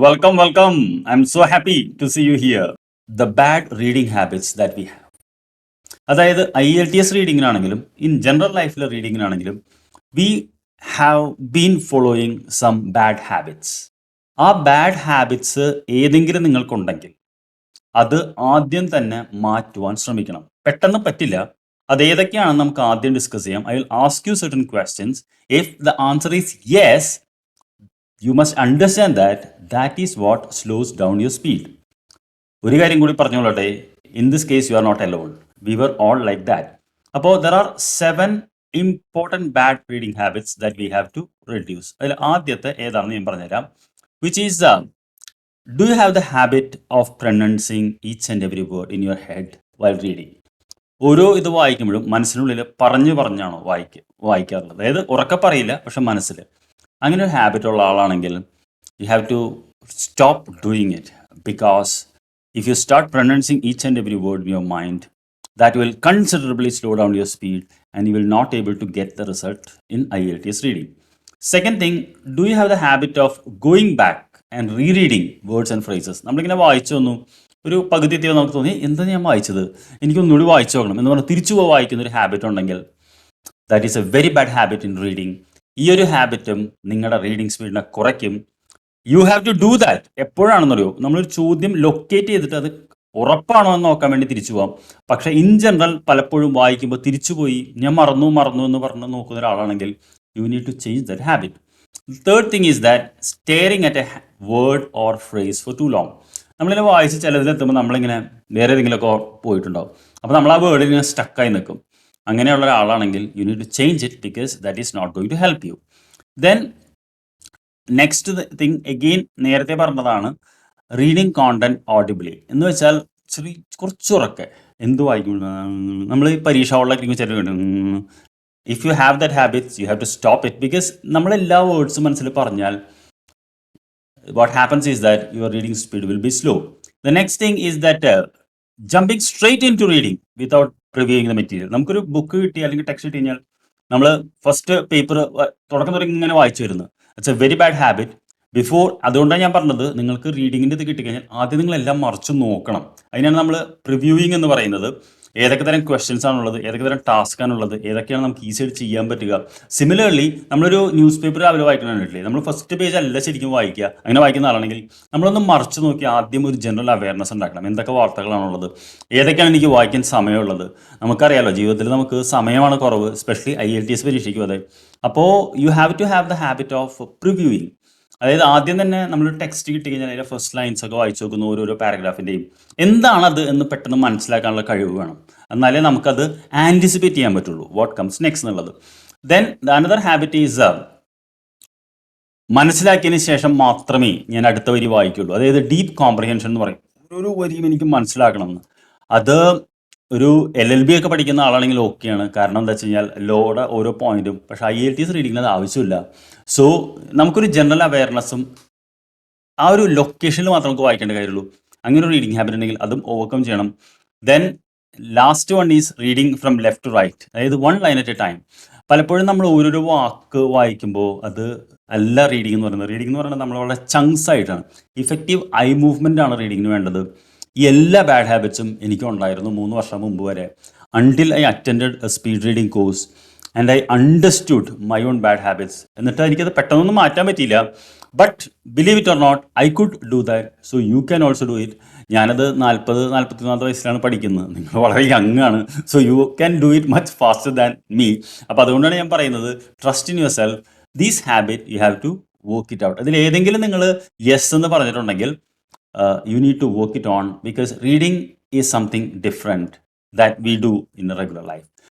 Welcome, welcome. I'm so happy to see you here. The bad reading habits that we have. അതായത് IELTS റീഡിങ്ങിനാണെങ്കിലും in general ലൈഫിലെ റീഡിങ്ങിനാണെങ്കിലും we have been following some bad habits. ആ bad habits ഏതെങ്കിലും നിങ്ങൾക്കുണ്ടെങ്കിൽ അത് ആദ്യം തന്നെ മാറ്റുവാൻ ശ്രമിക്കണം. പെട്ടെന്ന് പറ്റില്ല. അത് ഏതൊക്കെയാണെന്ന് നമുക്ക് ആദ്യം ഡിസ്കസ് ചെയ്യാം. I will ask you certain questions. If the answer is yes, you must understand that is what slows down your speed. ഒരു കാര്യം കൂടി പറഞ്ഞോളട്ടെ, in this case you are not alone. We were all like that. അപ്പോൾ there are 7 important bad reading habits that we have to reduce. അതിൽ ആദ്യത്തെ ഏതാണെന്ന് ഞാൻ പറഞ്ഞുതരാം. Which is do you have the habit of pronouncing each and every word in your head while reading? ഓരോ ഇത് വായിക്കുമ്പോഴും മനസ്സിനുള്ളിൽ പറഞ്ഞാണോ വായിക്കാറുള്ളത്? അതായത് ഉറക്കെ പറയില്ല, പക്ഷെ മനസ്സിൽ. അങ്ങനെ ഒരു ഹാബിറ്റ് ഉള്ള ആളാണെങ്കിൽ you have to stop doing it. Because if you start pronouncing each and every word in your mind, that will considerably slow down your speed and you will not able to get the result in IELTS reading. Second thing, do you have the habit of going back and rereading words and phrases? നമ്മളിങ്ങനെ വായിച്ചു വന്നു, ഒരു പകുതി എത്തിയോ നമുക്ക് തോന്നി എന്താ ഞാൻ വായിച്ചത്, എനിക്കൊന്നുകൂടി വായിച്ചു നോക്കണം എന്ന് പറഞ്ഞാൽ തിരിച്ചു പോയി വായിക്കുന്ന ഒരു ഹാബിറ്റ് ഉണ്ടെങ്കിൽ that is a very bad habit in reading. ഈ ഒരു ഹാബിറ്റും നിങ്ങളുടെ റീഡിങ് സ്പീഡിനെ കുറയ്ക്കും. You have to do that. എപ്പോഴാണെന്നറിയോ, നമ്മളൊരു ചോദ്യം ലൊക്കേറ്റ് ചെയ്തിട്ട് അത് ഉറപ്പാണോ എന്ന് നോക്കാൻ വേണ്ടി തിരിച്ചു പോകാം. പക്ഷേ ഇൻ ജനറൽ പലപ്പോഴും വായിക്കുമ്പോൾ തിരിച്ചുപോയി ഞാൻ മറന്നു എന്ന് പറഞ്ഞ് നോക്കുന്ന ഒരാളാണെങ്കിൽ you need to change that habit. Third thing is that staring at a word or phrase for too long. നമ്മളിങ്ങനെ വായിച്ച് ചിലതിലെത്തുമ്പോൾ നമ്മളിങ്ങനെ വേറെ ഏതെങ്കിലുമൊക്കെ പോയിട്ടുണ്ടാവും. അപ്പോൾ നമ്മൾ ആ വേർഡിൽ ഇങ്ങനെ സ്റ്റക്കായി നിൽക്കും. അങ്ങനെയുള്ള ഒരാളാണെങ്കിൽ you need to change it because that is not going to help you. Then next thing again നേരത്തെ പറഞ്ഞതാണ്, റീഡിങ് കോണ്ടന്റ് ഓഡിബിളി. എന്ന് വെച്ചാൽ കുറച്ചുറക്കെ എന്ത് വായിക്കും നമ്മൾ ഈ പരീക്ഷ ഹോളിലൊക്കെ ചില. If you have that habits you have to stop it. Because നമ്മളെല്ലാ വേർഡ്സും മനസ്സിൽ പറഞ്ഞാൽ what happens is that your reading speed will be slow. The next thing is that jumping straight into reading without reviewing the material. നമുക്കൊരു book കിട്ടി അല്ലെങ്കിൽ text കിട്ടി കഴിഞ്ഞാൽ നമ്മൾ ഫസ്റ്റ് പേപ്പർ തുടക്കം തുടങ്ങി ഇങ്ങനെ വായിച്ചു വരുന്നത്. It's A very bad habit. Before, അതുകൊണ്ടാണ് ഞാൻ പറഞ്ഞത്, നിങ്ങൾക്ക് റീഡിങ്ങിൻ്റെ ഇത് കിട്ടിക്കഴിഞ്ഞാൽ ആദ്യം നിങ്ങളെല്ലാം മറിച്ച് നോക്കണം. അതിനാണ് നമ്മൾ പ്രിവ്യൂയിങ് എന്ന് പറയുന്നത്. ഏതൊക്കെ തരം ക്വസ്റ്റ്യൻസ് ആണുള്ളത്, ഏതൊക്കെ തരം ടാസ്ക് ആണുള്ളത്, ഏതൊക്കെയാണ് നമുക്ക് ഈസി ആയിട്ട് ചെയ്യാൻ പറ്റുക. സിമിലർലി നമ്മളൊരു ന്യൂസ് പേപ്പർ രാവിലെ വായിക്കണമെന്നില്ലേ, നമ്മൾ ഫസ്റ്റ് പേജ് അല്ല ശരിക്കും വായിക്കുക. അങ്ങനെ വായിക്കുന്ന ആളാണെങ്കിൽ നമ്മളൊന്ന് മറിച്ച് നോക്കി ആദ്യം ഒരു ജനറൽ അവയർനെസ് ഉണ്ടാക്കണം. എന്തൊക്കെ വാർത്തകളാണുള്ളത്, ഏതൊക്കെയാണ് എനിക്ക് വായിക്കാൻ സമയമുള്ളത്. നമുക്കറിയാലോ, ജീവിതത്തിൽ നമുക്ക് സമയമാണ് കുറവ്, എസ്പെഷ്യലി IELTS പരീക്ഷയ്ക്കും അതെ. അപ്പോൾ you have to have the habit of previewing. അതായത് ആദ്യം തന്നെ നമ്മൾ ടെക്സ്റ്റ് കിട്ടി കഴിഞ്ഞാൽ അതിൻ്റെ ഫസ്റ്റ് ലൈൻസ് ഒക്കെ വായിച്ചു നോക്കുന്നു, ഓരോരോ പാരഗ്രാഫിൻ്റെയും എന്താണത് എന്ന് പെട്ടെന്ന് മനസ്സിലാക്കാനുള്ള കഴിവ് വേണം. എന്നാലേ നമുക്കത് ആൻറ്റിസിപ്പേറ്റ് ചെയ്യാൻ പറ്റുള്ളൂ വാട്ട് കംസ് നെക്സ്റ്റ് എന്നുള്ളത്. Then the another habit is മനസ്സിലാക്കിയതിന് ശേഷം മാത്രമേ ഞാൻ അടുത്ത വരി വായിക്കുള്ളൂ. അതായത് ഡീപ്പ് കോംപ്രിഹെൻഷൻ എന്ന് പറയും. ഓരോ വരിയും എനിക്ക് മനസ്സിലാക്കണം എന്ന്. അത് ഒരു LLB ഒക്കെ പഠിക്കുന്ന ആളാണെങ്കിൽ ഓക്കെയാണ്. കാരണം എന്താ വെച്ച് കഴിഞ്ഞാൽ ലോയുടെ ഓരോ പോയിന്റും. പക്ഷേ IELTS റീഡിങ്ങിന് അത് ആവശ്യമില്ല. സോ നമുക്കൊരു ജനറൽ അവയർനെസ്സും ആ ഒരു ലൊക്കേഷനിൽ മാത്രം നമുക്ക് വായിക്കേണ്ട കാര്യമുള്ളൂ. അങ്ങനെ ഒരു റീഡിങ് ഹാബിറ്റ് ഉണ്ടെങ്കിൽ അതും ഓവർകം ചെയ്യണം. Then last one is reading from left to right. അതായത് 1 ലൈൻ അറ്റ് എ ടൈം. പലപ്പോഴും നമ്മൾ ഓരോരോ വാക്ക് വായിക്കുമ്പോൾ അത് അല്ല റീഡിംഗ് എന്ന് പറയുന്നത്. റീഡിംഗ് എന്ന് പറയുന്നത് നമ്മൾ വളരെ ചങ്ക്സ് ആയിട്ടാണ്. ഇഫക്റ്റീവ് ഐ മൂവ്മെൻ്റ് ആണ് റീഡിങ്ങിന് വേണ്ടത്. ഈ എല്ലാ ബാഡ് ഹാബിറ്റ്സും എനിക്കും ഉണ്ടായിരുന്നു 3 വർഷം മുമ്പ് വരെ. Until I attended a speed reading course and I understood my own bad habits. എന്നിട്ട് എനിക്കത് പെട്ടെന്നൊന്നും മാറ്റാൻ പറ്റിയില്ല. But believe it or not, I could do that. So you can also do it. ഞാനത് 40-41 വയസ്സിലാണ് പഠിക്കുന്നത്. നിങ്ങൾ വളരെ യങ് ആണ്. So you can do it much faster than me. അപ്പോൾ അതുകൊണ്ടാണ് ഞാൻ പറയുന്നത്, trust in yourself. These habit you have to work it out. അതിൽ ഏതെങ്കിലും നിങ്ങൾ യെസ് എന്ന് പറഞ്ഞിട്ടുണ്ടെങ്കിൽ you need to work it on, because reading is something different that we do in a regular life.